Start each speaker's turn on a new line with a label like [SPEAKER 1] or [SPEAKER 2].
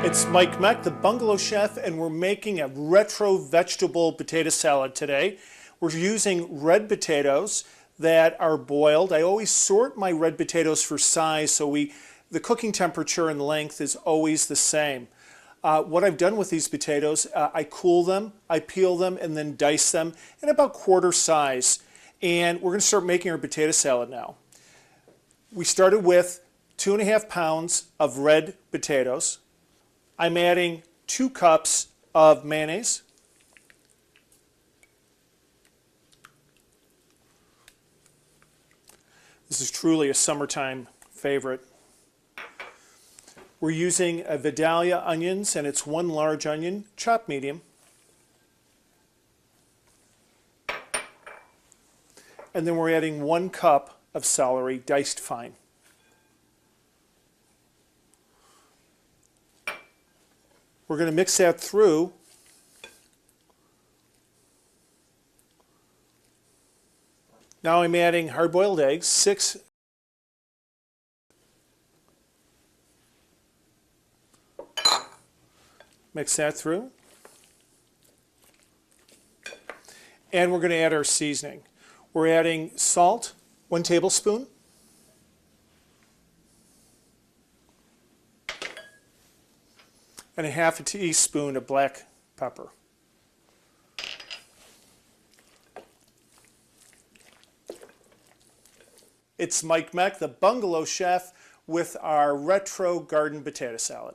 [SPEAKER 1] It's Mike Meck, the Bungalow Chef, and we're making a retro vegetable potato salad today. We're using red potatoes that are boiled. I always sort my red potatoes for size, so the cooking temperature and length is always the same. What I've done with these potatoes, I cool them, I peel them, and then dice them in about quarter size. And we're going to start making our potato salad now. We started with 2.5 pounds of red potatoes. I'm adding 2 cups of mayonnaise. This is truly a summertime favorite. We're using a Vidalia onions, and it's 1 large onion, chopped medium. And then we're adding 1 cup of celery, diced fine. We're going to mix that through. Now I'm adding hard-boiled eggs, 6. Mix that through. And we're going to add our seasoning. We're adding salt, 1 tablespoon. And 1/2 teaspoon of black pepper. It's Mike Meck, the Bungalow Chef, with our retro garden potato salad.